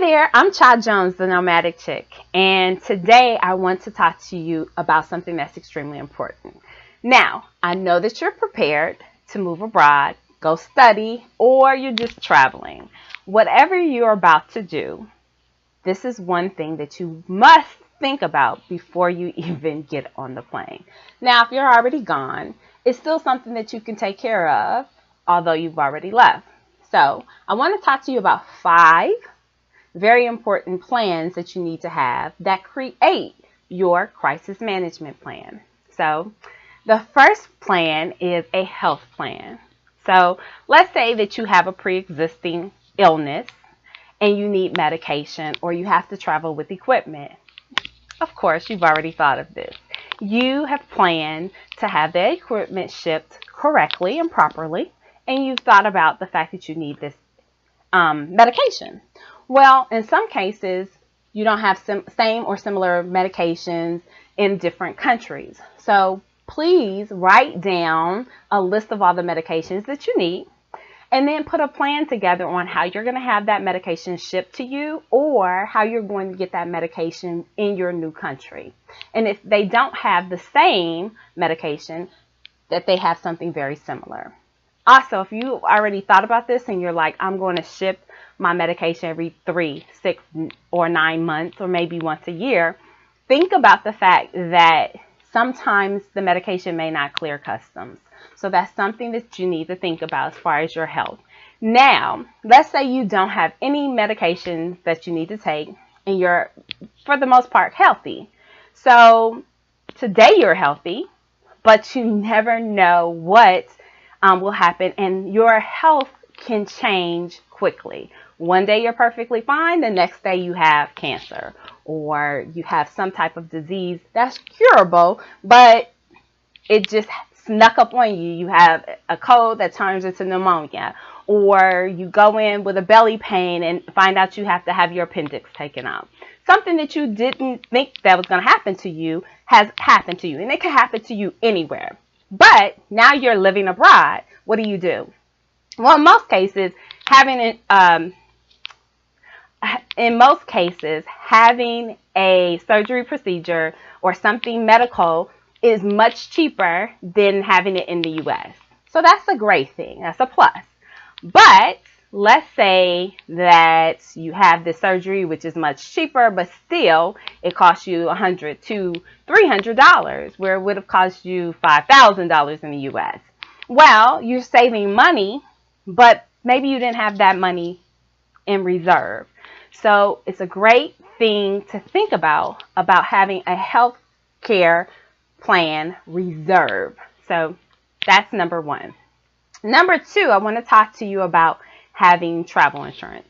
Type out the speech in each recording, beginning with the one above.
Hi there, I'm Cha Jones, the Nomadic Chick, and today I want to talk to you about something that's extremely important. Now, I know that you're prepared to move abroad, go study, or you're just traveling. Whatever you're about to do, this is one thing that you must think about before you even get on the plane. Now, if you're already gone, it's still something that you can take care of, although you've already left. So, I want to talk to you about 5 very important plans that you need to have that create your crisis management plan. So the first plan is a health plan. So let's say that you have a pre-existing illness and you need medication or you have to travel with equipment. Of course, you've already thought of this. You have planned to have the equipment shipped correctly and properly, and you've thought about the fact that you need this medication. Well, in some cases, you don't have same or similar medications in different countries. So please write down a list of all the medications that you need and then put a plan together on how you're going to have that medication shipped to you or how you're going to get that medication in your new country. And if they don't have the same medication, that they have something very similar. Also, if you already thought about this and you're like, I'm going to ship my medication every 3, 6, or 9 months, or maybe once a year, think about the fact that sometimes the medication may not clear customs. So that's something that you need to think about as far as your health. Now, let's say you don't have any medications that you need to take and you're, for the most part, healthy. So today you're healthy, but you never know what will happen, and your health can change quickly. One day you're perfectly fine, the next day you have cancer or you have some type of disease that's curable, but it just snuck up on you. You have a cold that turns into pneumonia, or you go in with a belly pain and find out you have to have your appendix taken out. Something that you didn't think that was going to happen to you has happened to you, and it can happen to you anywhere. But now you're living abroad. What do? Well, in most cases, having a surgery procedure or something medical is much cheaper than having it in the U.S. So that's a great thing. That's a plus. But let's say that you have this surgery, which is much cheaper, but still it costs you $100 to $300, where it would have cost you $5,000 in the U.S. Well, you're saving money, but maybe you didn't have that money in reserve. So it's a great thing to think about having a health care plan reserve. So that's number 1. Number 2, I want to talk to you about having travel insurance.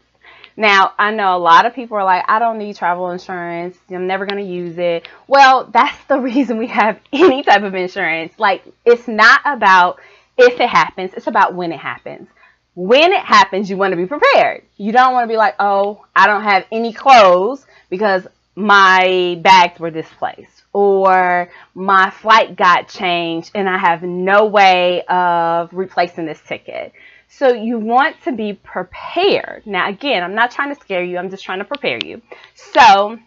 Now, I know a lot of people are like, I don't need travel insurance. I'm never going to use it. Well, that's the reason we have any type of insurance. Like, it's not about if it happens. It's about when it happens. When it happens, you want to be prepared. You don't want to be like, oh, I don't have any clothes because my bags were displaced, or my flight got changed and I have no way of replacing this ticket. So you want to be prepared. Now, again, I'm not trying to scare you. I'm just trying to prepare you. So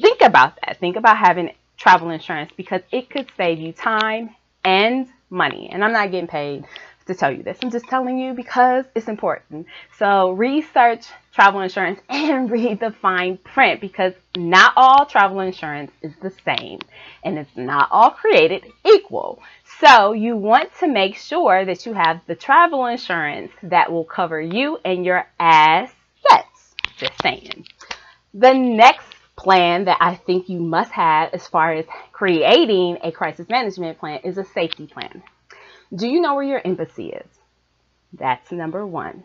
think about that. Think about having travel insurance because it could save you time and money. And I'm not getting paid to tell you this. I'm just telling you because it's important. So research travel insurance and read the fine print because not all travel insurance is the same and it's not all created equal. So you want to make sure that you have the travel insurance that will cover you and your assets. Just saying. The next plan that I think you must have as far as creating a crisis management plan is a safety plan. Do you know where your embassy is? That's number 1.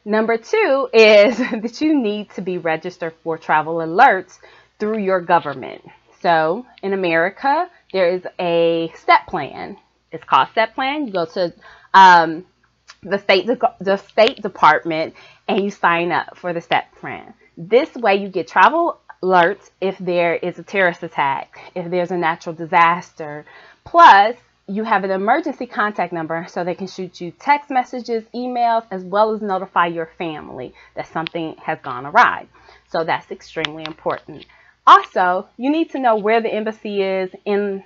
Number 2 is that you need to be registered for travel alerts through your government. So in America, there is a STEP plan. It's called STEP plan. You go to the State Department and you sign up for the STEP plan. This way you get travel alerts if there is a terrorist attack, if there's a natural disaster. Plus, you have an emergency contact number so they can shoot you text messages, emails, as well as notify your family that something has gone awry. So that's extremely important. Also, you need to know where the embassy is in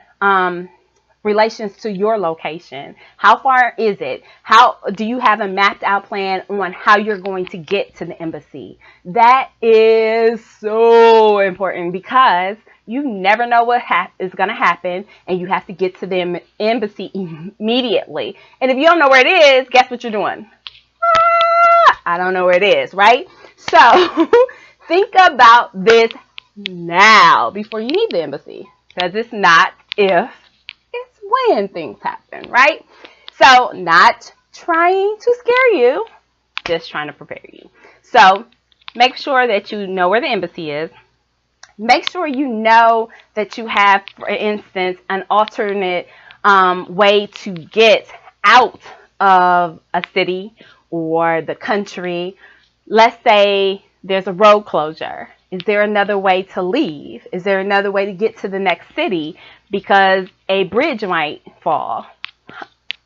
relations to your location. How far is it? How do you have a mapped out plan on how you're going to get to the embassy? That is so important because you never know what is going to happen, and you have to get to the embassy immediately. And if you don't know where it is, guess what you're doing? I don't know where it is, right? So think about this now before you leave the embassy, because it's not if, it's when things happen, right? So not trying to scare you, just trying to prepare you. So make sure that you know where the embassy is. Make sure you know that you have, for instance, an alternate way to get out of a city or the country. Let's say there's a road closure. Is there another way to leave? Is there another way to get to the next city because a bridge might fall?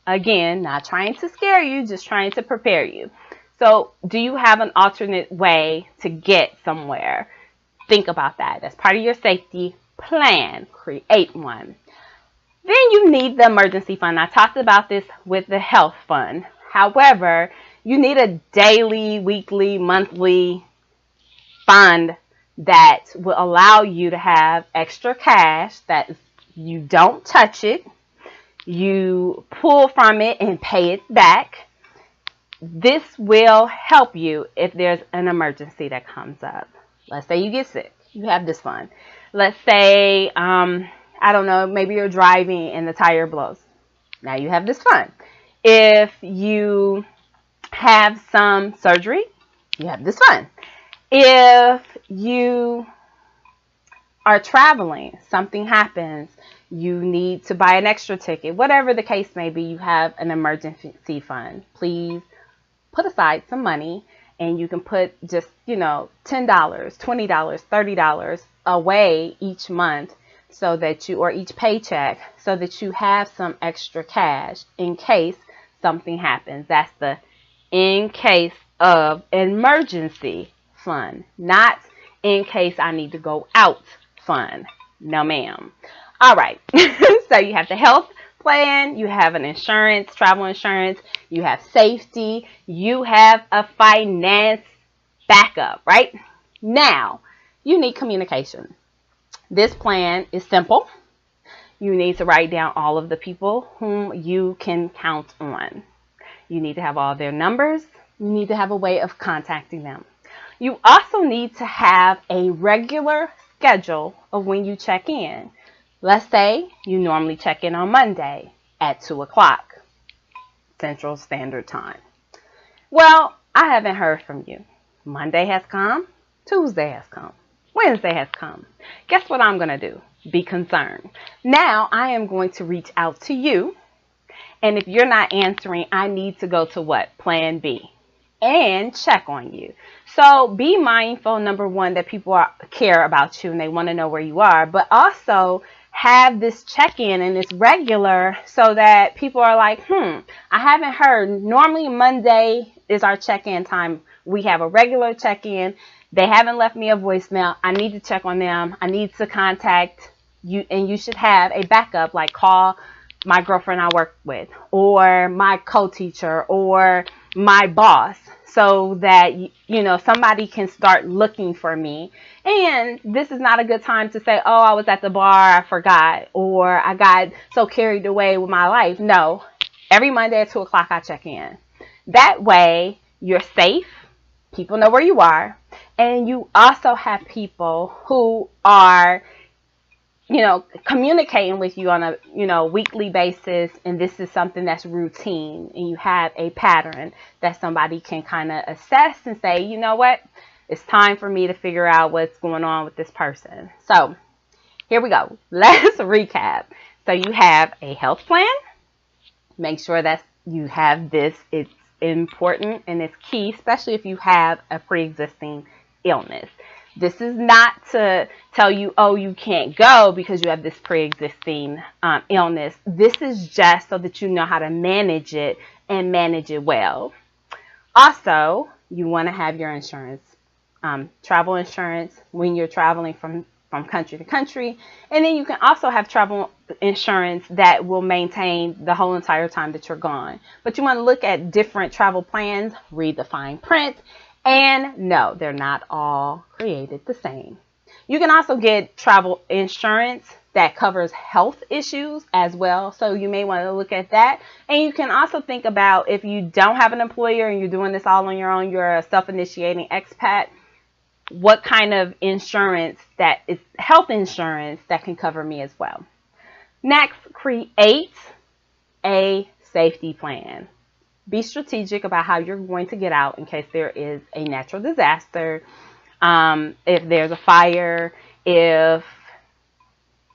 Again, not trying to scare you, just trying to prepare you. So do you have an alternate way to get somewhere? Think about that. That's part of your safety plan. Create one. Then you need the emergency fund. I talked about this with the health fund. However, you need a daily, weekly, monthly fund that will allow you to have extra cash that you don't touch it. You pull from it and pay it back. This will help you if there's an emergency that comes up. Let's say you get sick. You have this fund. Let's say, I don't know, maybe you're driving and the tire blows. Now you have this fund. If you have some surgery, you have this fund. If you are traveling, something happens, you need to buy an extra ticket, whatever the case may be, you have an emergency fund. Please put aside some money. And you can put just, $10, $20, $30 away each month so that or each paycheck, so that you have some extra cash in case something happens. That's the in case of emergency fund, not in case I need to go out fund. No, ma'am. All right. So you have the health plan, you have an insurance, travel insurance, you have safety, you have a finance backup, right? Now, you need communication. This plan is simple. You need to write down all of the people whom you can count on. You need to have all their numbers. You need to have a way of contacting them. You also need to have a regular schedule of when you check in. Let's say you normally check in on Monday at 2 o'clock Central Standard Time. Well, I haven't heard from you. Monday has come. Tuesday has come. Wednesday has come. Guess what I'm going to do? Be concerned. Now I am going to reach out to you. And if you're not answering, I need to go to what? Plan B. And check on you. So be mindful, number one, that people care about you and they want to know where you are. But also have this check-in and it's regular so that people are like, I haven't heard. Normally Monday is our check-in time. We have a regular check-in. They haven't left me a voicemail. I need to check on them. I need to contact you, and you should have a backup, like call my girlfriend I work with, or my co-teacher, or my boss, so that somebody can start looking for me. And this is not a good time to say, oh, I was at the bar, I forgot, or I got so carried away with my life. No, every Monday at 2 o'clock I check in. That way you're safe. People know where you are. And you also have people who are, communicating with you on a, weekly basis. And this is something that's routine. And you have a pattern that somebody can kind of assess and say, you know what? It's time for me to figure out what's going on with this person. So here we go. Let's recap. So you have a health plan. Make sure that you have this. It's important and it's key, especially if you have a pre-existing illness. This is not to tell you, oh, you can't go because you have this pre-existing illness. This is just so that you know how to manage it and manage it well. Also, you want to have your insurance, travel insurance when you're traveling from country to country. And then you can also have travel insurance that will maintain the whole entire time that you're gone. But you want to look at different travel plans, read the fine print, and no, they're not all created the same. You can also get travel insurance that covers health issues as well. So you may want to look at that. And you can also think about if you don't have an employer and you're doing this all on your own, you're a self-initiating expat, what kind of insurance that is health insurance that can cover me as well. Next, create a safety plan. Be strategic about how you're going to get out in case there is a natural disaster, if there's a fire, if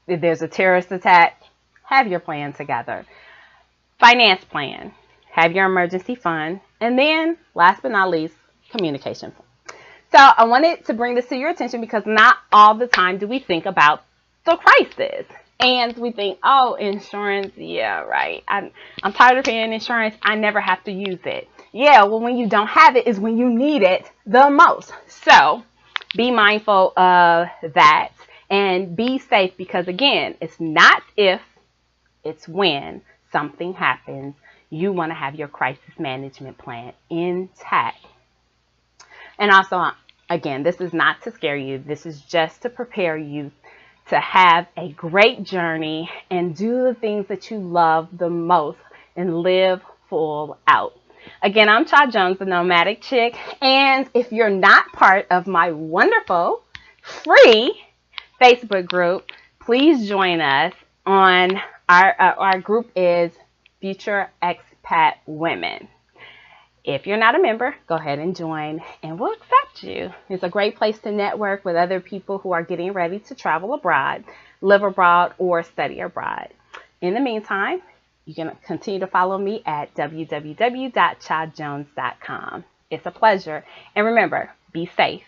there's a terrorist attack. Have your plan together. Finance plan. Have your emergency fund. And then, last but not least, communication plan. So I wanted to bring this to your attention because not all the time do we think about the crisis. And we think, oh, insurance, yeah, right. I'm tired of paying insurance. I never have to use it. Yeah, well, when you don't have it is when you need it the most. So be mindful of that and be safe because, again, it's not if, it's when something happens. You want to have your crisis management plan intact. And also, again, this is not to scare you. This is just to prepare you to have a great journey and do the things that you love the most and live full out. Again, I'm Cha Jones, the Nomadic Chick. And if you're not part of my wonderful free Facebook group, please join us on our group is Future Expat Women. If you're not a member, go ahead and join and we'll accept you. It's a great place to network with other people who are getting ready to travel abroad, live abroad, or study abroad. In the meantime, you can continue to follow me at www.chajones.com. It's a pleasure. And remember, be safe.